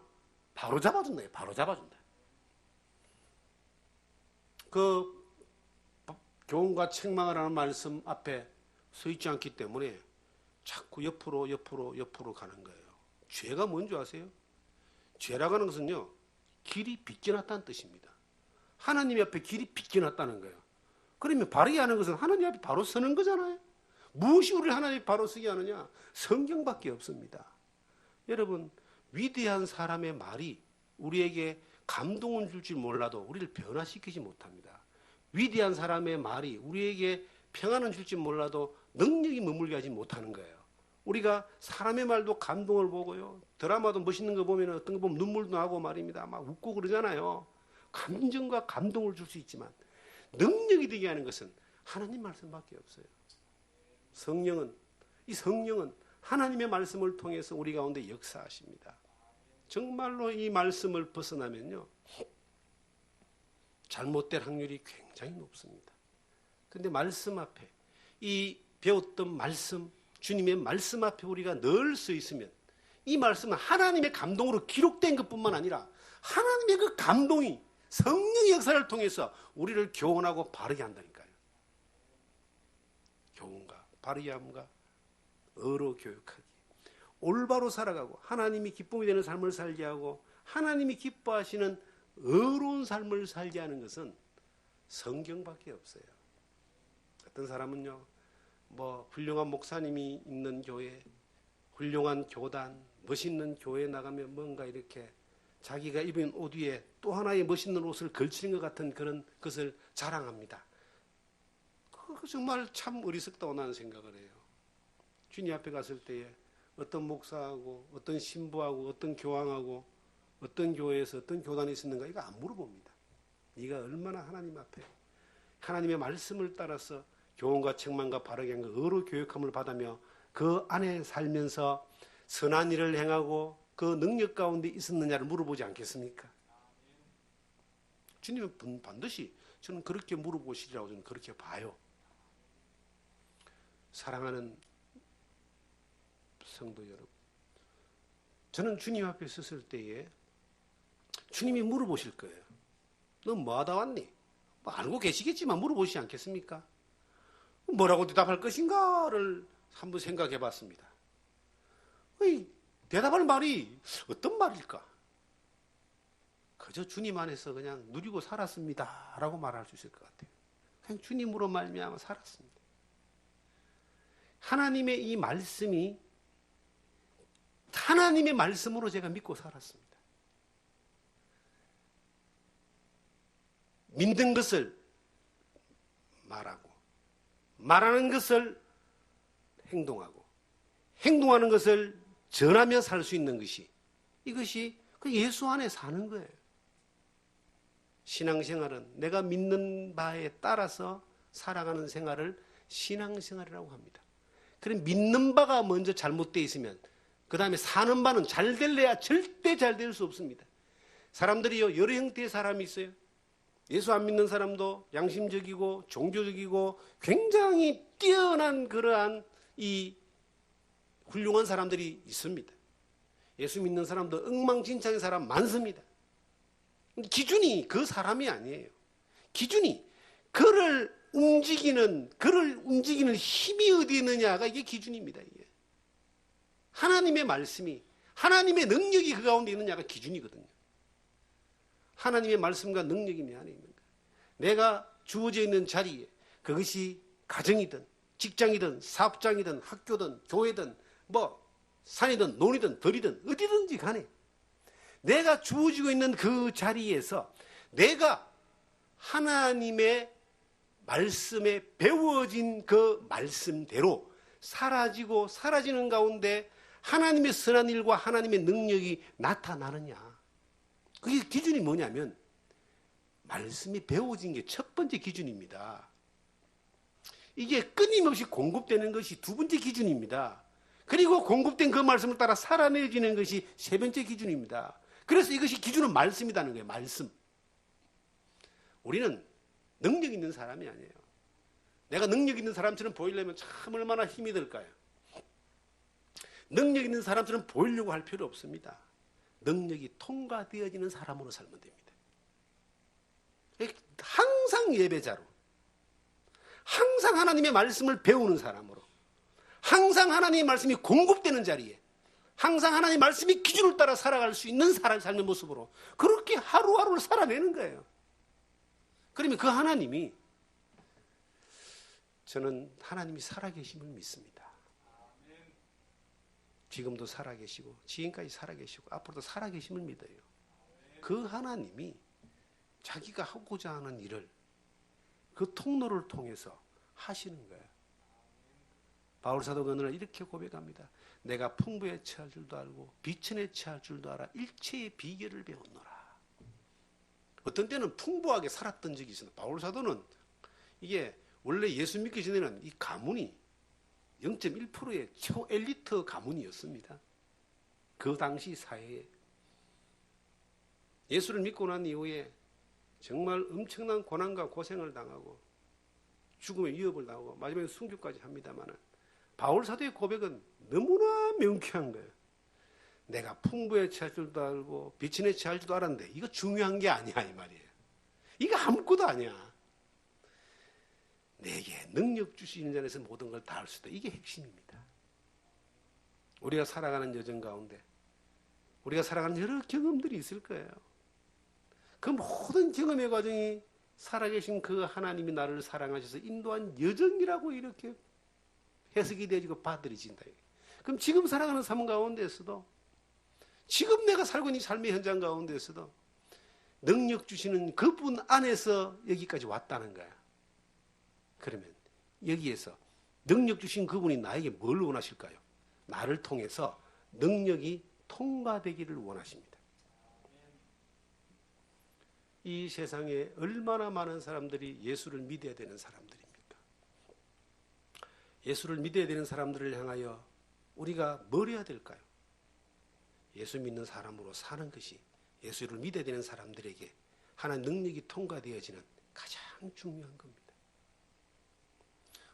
바로 잡아준다. 바로 잡아준다. 그 교훈과 책망을 하는 말씀 앞에 서 있지 않기 때문에 자꾸 옆으로 가는 거예요. 죄가 뭔지 아세요? 죄라고 하는 것은요, 길이 빗겨놨다는 뜻입니다. 하나님 앞에 길이 빗겨놨다는 거예요. 그러면 바르게 하는 것은 하나님 앞에 바로 서는 거잖아요. 무엇이 우리를 하나님 앞에 바로 서게 하느냐? 성경밖에 없습니다. 여러분, 위대한 사람의 말이 우리에게 감동을 줄지 몰라도 우리를 변화시키지 못합니다. 위대한 사람의 말이 우리에게 평안은 줄지 몰라도 능력이 머물게 하지 못하는 거예요. 우리가 사람의 말도 감동을 보고요. 드라마도 멋있는 거 보면 어떤 거 보면 눈물도 나고 말입니다. 막 웃고 그러잖아요. 감정과 감동을 줄 수 있지만 능력이 되게 하는 것은 하나님 말씀밖에 없어요. 이 성령은 하나님의 말씀을 통해서 우리 가운데 역사하십니다. 정말로 이 말씀을 벗어나면요. 잘못될 확률이 굉장히 높습니다. 그런데 말씀 앞에 이 배웠던 말씀, 주님의 말씀 앞에 우리가 늘 서 있으면 이 말씀은 하나님의 감동으로 기록된 것뿐만 아니라 하나님의 그 감동이 성령의 역사를 통해서 우리를 교훈하고 바르게 한다니까요. 교훈과 바르게 함과 의로 교육하기. 올바로 살아가고 하나님이 기쁨이 되는 삶을 살게 하고 하나님이 기뻐하시는 의로운 삶을 살게 하는 것은 성경밖에 없어요. 어떤 사람은요, 뭐 훌륭한 목사님이 있는 교회, 훌륭한 교단, 멋있는 교회에 나가면 뭔가 이렇게 자기가 입은 옷 위에 또 하나의 멋있는 옷을 걸치는 것 같은 그런 것을 자랑합니다. 그거 정말 참 어리석다고 나는 생각을 해요. 주님 앞에 갔을 때에 어떤 목사하고 어떤 신부하고 어떤 교황하고 어떤 교회에서 어떤 교단이 있었는가 이거 안 물어봅니다. 네가 얼마나 하나님 앞에 하나님의 말씀을 따라서 교훈과 책망과 바르게 한 의로 교육함을 받으며 그 안에 살면서 선한 일을 행하고 그 능력 가운데 있었느냐를 물어보지 않겠습니까? 주님은 반드시 저는 그렇게 물어보시리라고 저는 그렇게 봐요. 사랑하는 성도 여러분, 저는 주님 앞에 섰을 때에 주님이 물어보실 거예요. 너 뭐 하다 왔니? 뭐 알고 계시겠지만 물어보시지 않겠습니까? 뭐라고 대답할 것인가를 한번 생각해 봤습니다. 대답할 말이 어떤 말일까? 그저 주님 안에서 그냥 누리고 살았습니다 라고 말할 수 있을 것 같아요. 그냥 주님으로 말미암아 살았습니다. 하나님의 이 말씀이 하나님의 말씀으로 제가 믿고 살았습니다. 믿는 것을 말하고 말하는 것을 행동하고 행동하는 것을 전하며 살 수 있는 것이 이것이 그 예수 안에 사는 거예요. 신앙생활은 내가 믿는 바에 따라서 살아가는 생활을 신앙생활이라고 합니다. 그럼 믿는 바가 먼저 잘못되어 있으면 그 다음에 사는 바는 잘 될래야 절대 잘 될 수 없습니다. 사람들이요, 여러 형태의 사람이 있어요. 예수 안 믿는 사람도 양심적이고 종교적이고 굉장히 뛰어난 그러한 이 훌륭한 사람들이 있습니다. 예수 믿는 사람도 엉망진창인 사람 많습니다. 기준이 그 사람이 아니에요. 기준이 그를 움직이는 힘이 어디 있느냐가 이게 기준입니다. 이게. 하나님의 말씀이, 하나님의 능력이 그 가운데 있느냐가 기준이거든요. 하나님의 말씀과 능력이 내 안에 있는 거예요. 내가 주어져 있는 자리에, 그것이 가정이든 직장이든 사업장이든 학교든 교회든 산이든 논이든 들이든 어디든지 간에 내가 주어지고 있는 그 자리에서 내가 하나님의 말씀에 배워진 그 말씀대로 사라지고 사라지는 가운데 하나님의 선한 일과 하나님의 능력이 나타나느냐. 그게 기준이 뭐냐면 말씀이 배워진 게 첫 번째 기준입니다. 이게 끊임없이 공급되는 것이 두 번째 기준입니다. 그리고 공급된 그 말씀을 따라 살아내지는 것이 세 번째 기준입니다. 그래서 이것이 기준은 말씀이라는 거예요. 말씀. 우리는 능력 있는 사람이 아니에요. 내가 능력 있는 사람처럼 보이려면 참 얼마나 힘이 들까요? 능력 있는 사람처럼 보이려고 할 필요 없습니다. 능력이 통과되어지는 사람으로 살면 됩니다. 항상 예배자로, 항상 하나님의 말씀을 배우는 사람으로, 항상 하나님의 말씀이 공급되는 자리에, 항상 하나님의 말씀이 기준을 따라 살아갈 수 있는 사람 삶의 모습으로 그렇게 하루하루를 살아내는 거예요. 그러면 그 하나님이, 저는 하나님이 살아계심을 믿습니다. 지금도 살아계시고 지금까지 살아계시고 앞으로도 살아계심을 믿어요. 그 하나님이 자기가 하고자 하는 일을 그 통로를 통해서 하시는 거예요. 바울 사도가 어느 날 이렇게 고백합니다. 내가 풍부에 처할 줄도 알고 비천에 처할 줄도 알아 일체의 비결을 배웠노라. 어떤 때는 풍부하게 살았던 적이 있습니다. 바울 사도는 이게 원래 예수 믿기 전에는 이 가문이 0.1%의 초엘리트 가문이었습니다. 그 당시 사회에. 예수를 믿고 난 이후에 정말 엄청난 고난과 고생을 당하고 죽음의 위협을 당하고 마지막에 순교까지 합니다만 바울 사도의 고백은 너무나 명쾌한 거예요. 내가 풍부에 처할 줄도 알고 비천에 처할 줄도 알았는데 이거 중요한 게 아니야 이 말이에요. 이거 아무것도 아니야. 내게 능력 주시는 자에서 모든 걸 다 할 수 있다. 이게 핵심입니다. 우리가 살아가는 여정 가운데 우리가 살아가는 여러 경험들이 있을 거예요. 그 모든 경험의 과정이 살아계신 그 하나님이 나를 사랑하셔서 인도한 여정이라고 이렇게 해석이 되어지고 받아들여진다. 그럼 지금 살아가는 삶 가운데서도 지금 내가 살고 있는 삶의 현장 가운데서도 능력 주시는 그분 안에서 여기까지 왔다는 거야. 그러면 여기에서 능력 주신 그분이 나에게 뭘 원하실까요? 나를 통해서 능력이 통과되기를 원하십니다. 이 세상에 얼마나 많은 사람들이 예수를 믿어야 되는 사람들입니까? 예수를 믿어야 되는 사람들을 향하여 우리가 뭘 해야 될까요? 예수 믿는 사람으로 사는 것이 예수를 믿어야 되는 사람들에게 하나님 능력이 통과되어지는 가장 중요한 겁니다.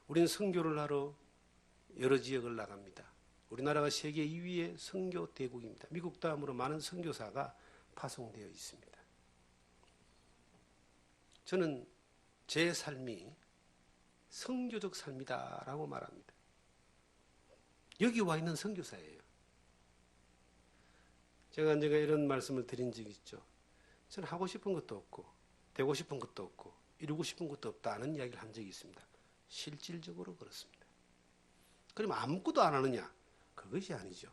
우리는 선교를 하러 여러 지역을 나갑니다. 우리나라가 세계 2위의 선교 대국입니다. 미국 다음으로 많은 선교사가 파송되어 있습니다. 저는 제 삶이 선교적 삶이다라고 말합니다. 여기 와 있는 선교사예요. 제가 언젠가 이런 말씀을 드린 적이 있죠. 저는 하고 싶은 것도 없고 되고 싶은 것도 없고 이루고 싶은 것도 없다는 이야기를 한 적이 있습니다. 실질적으로 그렇습니다. 그럼 아무것도 안 하느냐? 그것이 아니죠.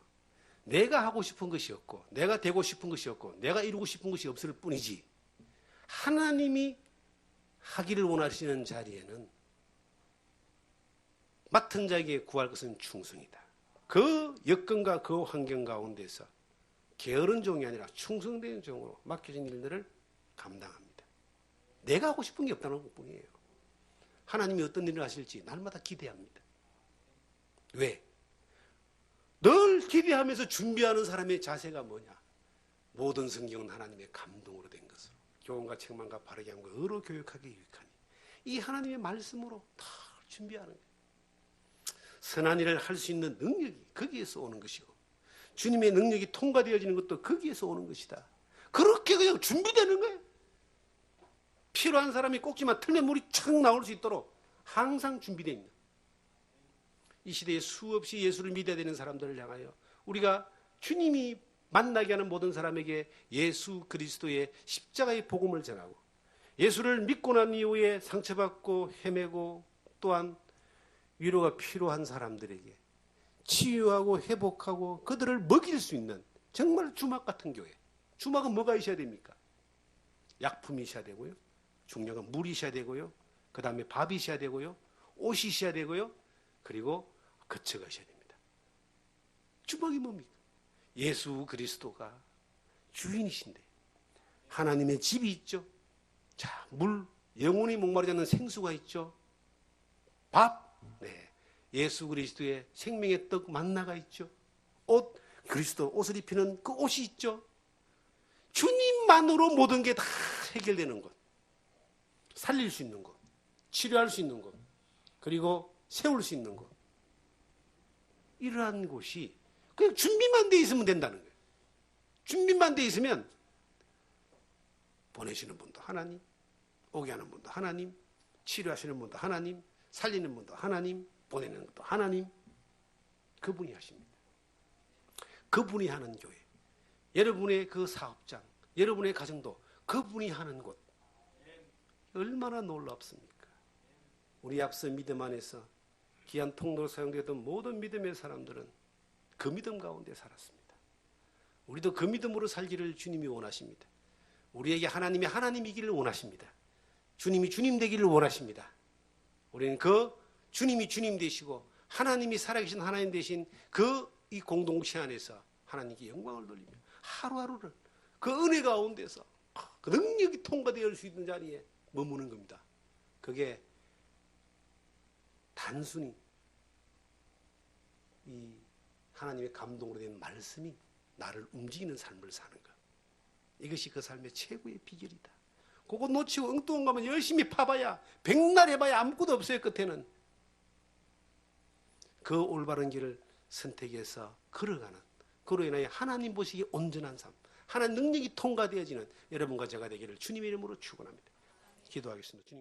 내가 하고 싶은 것이 없고 내가 되고 싶은 것이 없고 내가 이루고 싶은 것이 없을 뿐이지 하나님이 하기를 원하시는 자리에는 맡은 자에게 구할 것은 충성이다. 그 여건과 그 환경 가운데서 게으른 종이 아니라 충성된 종으로 맡겨진 일들을 감당합니다. 내가 하고 싶은 게 없다는 것뿐이에요. 하나님이 어떤 일을 하실지 날마다 기대합니다. 왜? 늘 기대하면서 준비하는 사람의 자세가 뭐냐? 모든 성경은 하나님의 감동으로 된 것으로 교훈과 책망과 바르게 함과 의로 교육하기 유익하니 이 하나님의 말씀으로 다 준비하는 거예요. 선한 일을 할 수 있는 능력이 거기에서 오는 것이고 주님의 능력이 통과되어지는 것도 거기에서 오는 것이다. 그렇게 그냥 준비되는 거예요. 필요한 사람이 꼭지만 틀면 물이 착 나올 수 있도록 항상 준비되어 있는, 이 시대에 수없이 예수를 믿어야 되는 사람들을 향하여 우리가 주님이 만나게 하는 모든 사람에게 예수 그리스도의 십자가의 복음을 전하고 예수를 믿고 난 이후에 상처받고 헤매고 또한 위로가 필요한 사람들에게 치유하고 회복하고 그들을 먹일 수 있는 정말 주막 같은 교회. 주막은 뭐가 있어야 됩니까? 약품이 있어야 되고요. 중요한 물이 있어야 되고요. 그 다음에 밥이 있어야 되고요. 옷이 있어야 되고요. 그리고 거처가 있어야 됩니다. 주막이 뭡니까? 예수 그리스도가 주인이신데 하나님의 집이 있죠. 자, 물, 영원히 목마르지 않는 생수가 있죠. 밥, 네, 예수 그리스도의 생명의 떡 만나가 있죠. 옷, 그리스도 옷을 입히는 그 옷이 있죠. 주님만으로 모든 게 다 해결되는 것, 살릴 수 있는 것, 치료할 수 있는 것, 그리고 세울 수 있는 것, 이러한 곳이 그냥 준비만 돼 있으면 된다는 거예요. 준비만 돼 있으면 보내시는 분도 하나님, 오게 하는 분도 하나님, 치료하시는 분도 하나님, 살리는 분도 하나님, 보내는 것도 하나님, 그분이 하십니다. 그분이 하는 교회, 여러분의 그 사업장, 여러분의 가정도 그분이 하는 곳, 얼마나 놀랍습니까? 우리 앞서 믿음 안에서 귀한 통로로 사용되었던 모든 믿음의 사람들은 그 믿음 가운데 살았습니다. 우리도 그 믿음으로 살기를 주님이 원하십니다. 우리에게 하나님이 하나님이기를 원하십니다. 주님이 주님 되기를 원하십니다. 우리는 그 주님이 주님 되시고 하나님이 살아계신 하나님 되신 그 이 공동체 안에서 하나님께 영광을 돌리며 하루하루를 그 은혜 가운데서 그 능력이 통과되어 수 있는 자리에 머무는 겁니다. 그게 단순히 이 하나님의 감동으로 된 말씀이 나를 움직이는 삶을 사는 것, 이것이 그 삶의 최고의 비결이다. 그거 놓치고 엉뚱한 거면 열심히 파봐야 백날 해봐야 아무것도 없어요. 끝에는 그 올바른 길을 선택해서 걸어가는, 그로 인하여 하나님 보시기에 온전한 삶, 하나님 능력이 통과되어지는 여러분과 제가 되기를 주님의 이름으로 축원합니다. 기도하겠습니다. 주님.